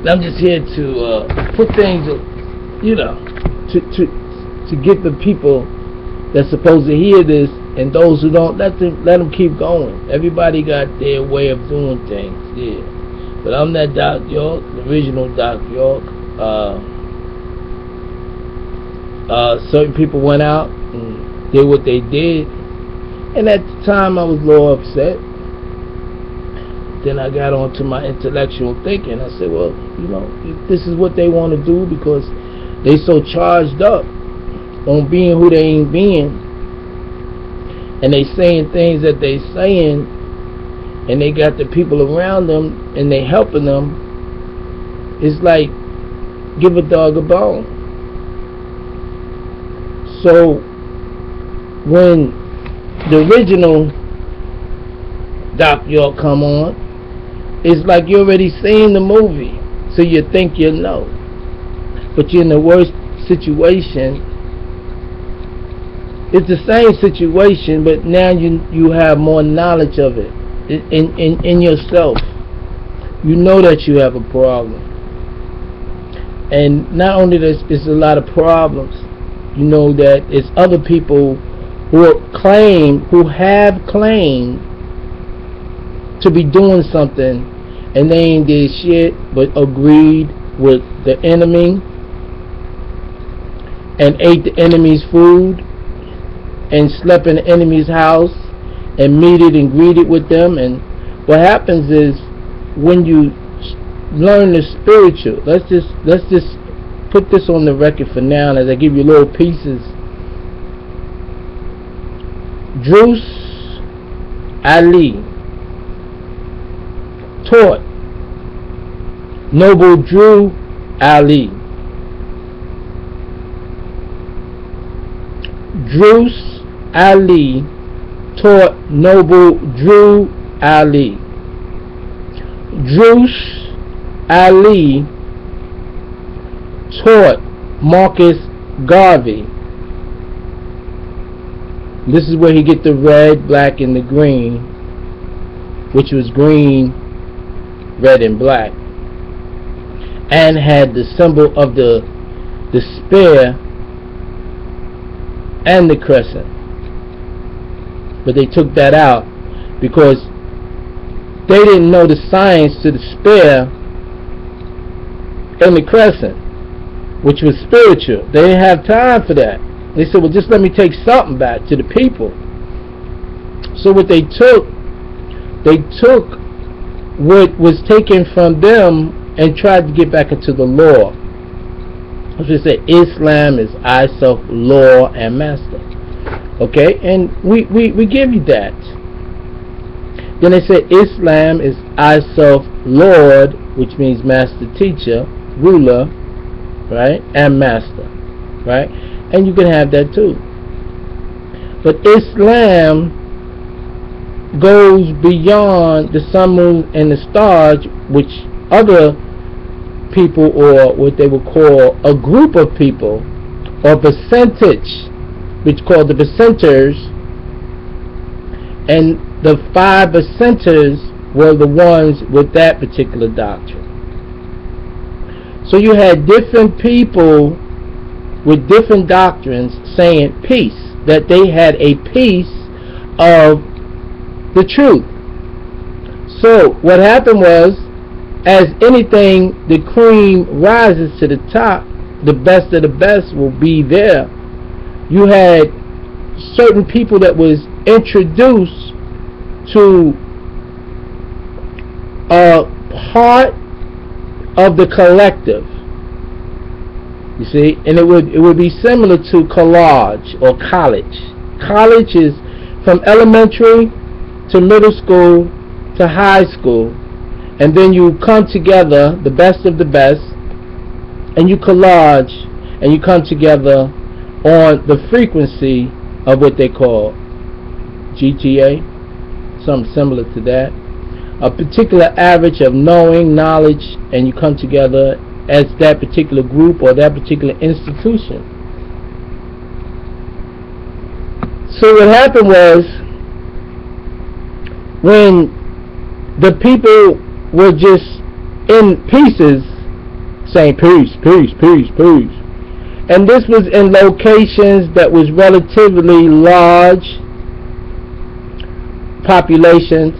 I'm just here to put things, to get the people that's supposed to hear this, and those who don't, let them keep going. Everybody got their way of doing things, yeah. But I'm that Doc York, the original Doc York. Certain people went out and did what they did, and at the time I was a little upset. Then I got on to my intellectual thinking. I said, well, if this is what they want to do, because they so charged up on being who they ain't being, and they saying things that they saying, and they got the people around them and they helping them, it's like, give a dog a bone. So when the original Doc York come on, it's like you already seen the movie, so you think you know, but you're in the worst situation. It's the same situation, but now you have more knowledge of it in yourself. You know that you have a problem, and not only that, it's a lot of problems. You know that it's other people who have claimed to be doing something, and they ain't did shit but agreed with the enemy and ate the enemy's food and slept in the enemy's house and meted and greeted with them. And what happens is, when you learn the spiritual, let's just put this on the record for now as I give you little pieces. Drus Ali taught Noble Drew Ali. Drus Ali taught Noble Drew Ali. Drus Ali taught Marcus Garvey. This is where he get the red, black, and the green, which was green, red, and black, and had the symbol of the spear and the crescent. But they took that out because they didn't know the science to the spear and the crescent, which was spiritual. They didn't have time for that. They said, well, just let me take something back to the people. So what they took what was taken from them and tried to get back into the law. As we say, Islam is I, self, law, and master. Okay, and we give you that. Then they said Islam is I, self, Lord, which means master, teacher, ruler, right, and master, right? And you can have that too. But Islam goes beyond the sun, moon, and the stars, which other people, or what they would call a group of people, or percentage, which called the percenters, and the 5 percenters were the ones with that particular doctrine. So you had different people with different doctrines saying peace, that they had a piece of the truth. So what happened was, as anything, the cream rises to the top, the best of the best will be there. You had certain people that was introduced to a part of the collective. You see, and it would be similar to collage or college. College is from elementary to middle school to high school, and then you come together, the best of the best, and you collage, and you come together on the frequency of what they call GTA, something similar to that, a particular average of knowing, knowledge, and you come together as that particular group or that particular institution. So what happened was, when the people were just in pieces, saying peace, peace, peace, peace. And this was in locations that was relatively large populations,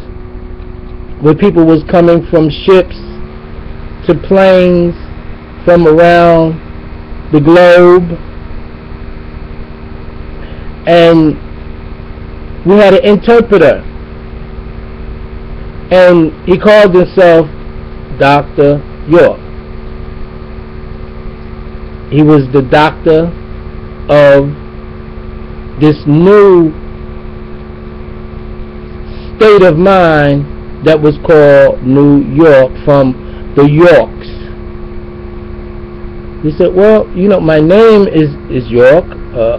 where people was coming from ships to planes from around the globe. And we had an interpreter, and he called himself Dr. York. He was the doctor of this new state of mind that was called New York, from the Yorks. He said, well, you know, my name is York.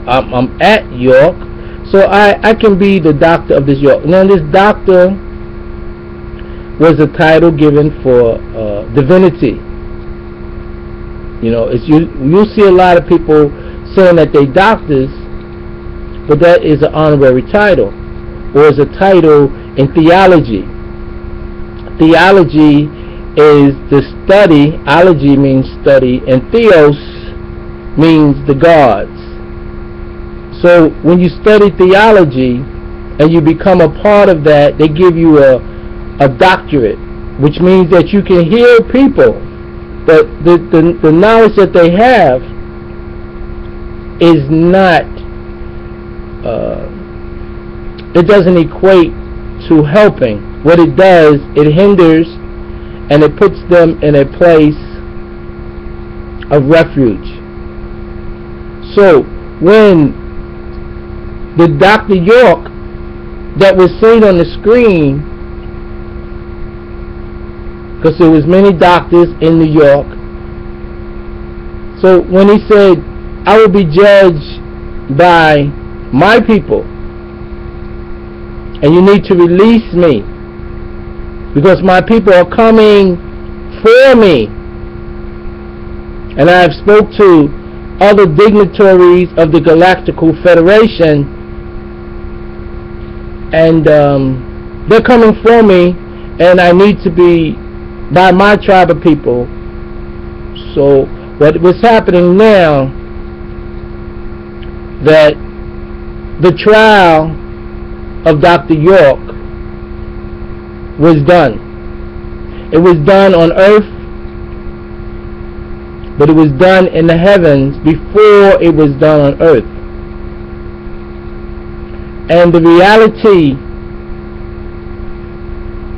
I'm at York, so I can be the doctor of this York. Now, this doctor was a title given for divinity. You know, you'll see a lot of people saying that they doctors, but that is an honorary title, or is a title in theology. Theology is the study. Ology means study, and theos means the gods. So when you study theology and you become a part of that, they give you a doctorate, which means that you can heal people. But the knowledge that they have is not, it doesn't equate to helping. What it does, it hinders, and it puts them in a place of refuge. So when the Dr. York that was seen on the screen, because there was many doctors in New York, so when he said, I will be judged by my people, and you need to release me, because my people are coming for me. And I have spoke to other dignitaries of the Galactical Federation, and they're coming for me, and I need to be by my tribe of people. So what was happening now, that the trial of Dr. York was done. It was done on earth, but it was done in the heavens before it was done on earth. And the reality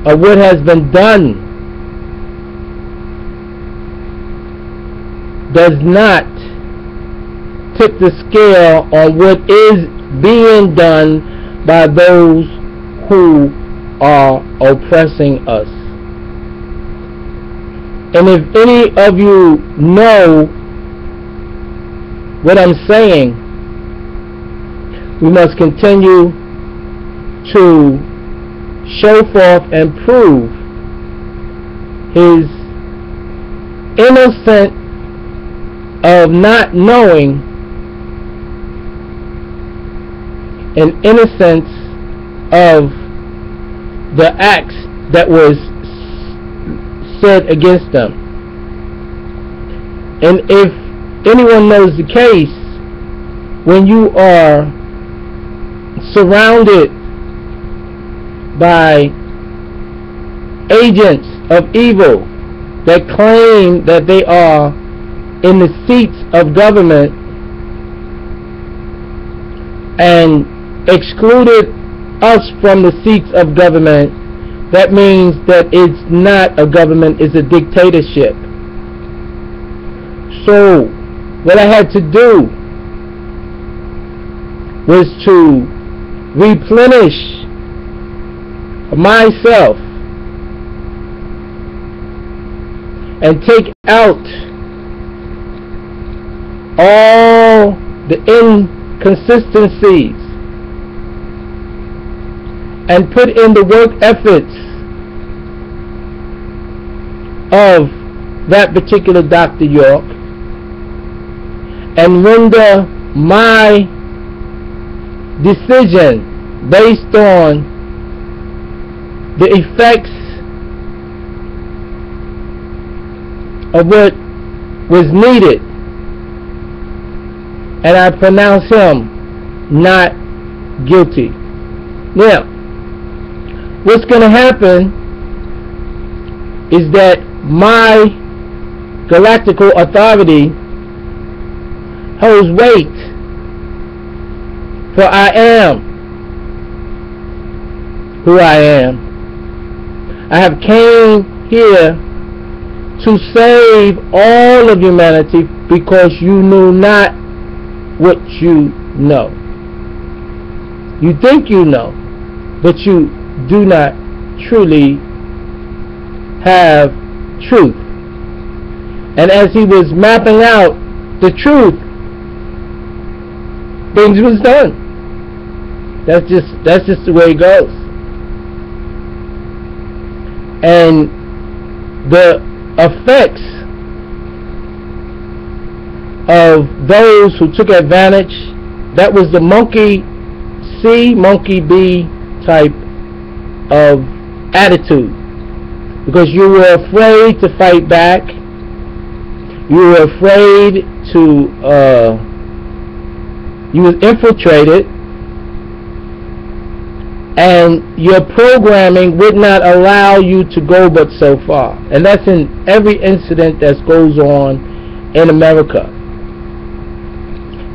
of what has been done does not tip the scale on what is being done by those who are oppressing us. And if any of you know what I'm saying, we must continue to show forth and prove his innocent of not knowing, and innocence of the acts that was said against them. And if anyone knows the case, when you are surrounded by agents of evil that claim that they are in the seats of government and excluded us from the seats of government, that means that it's not a government, it's a dictatorship. So what I had to do was to replenish myself and take out all the inconsistencies and put in the work efforts of that particular Dr. York and render my decision based on the effects of what was needed, and I pronounce him not guilty. Now, what's going to happen is that my galactical authority holds weight, for I am who I am. I have came here to save all of humanity because you knew not what you know. You think you know, but you do not truly have truth. And as he was mapping out the truth, things was done. That's just the way it goes. And the effects of those who took advantage, that was the monkey see, monkey be type of attitude, because you were afraid to fight back, you were afraid to you was infiltrated, and your programming would not allow you to go but so far. And that's in every incident that goes on in America.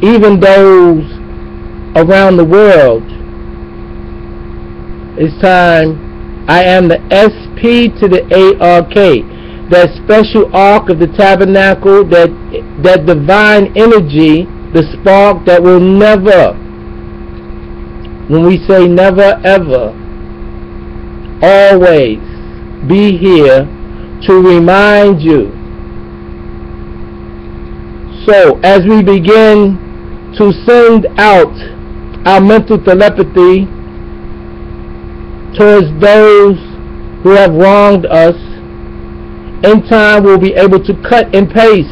Even those around the world. It's time. I am the SP to the ARK, that special ark of the tabernacle, that divine energy, the spark that will never, when we say never ever, always be here to remind you. So as we begin to send out our mental telepathy towards those who have wronged us, in time we'll be able to cut and paste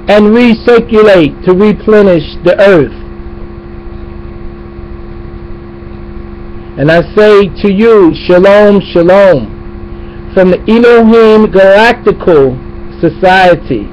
and recirculate to replenish the earth. And I say to you, Shalom, Shalom, from the ELOHEEM Galactical Society.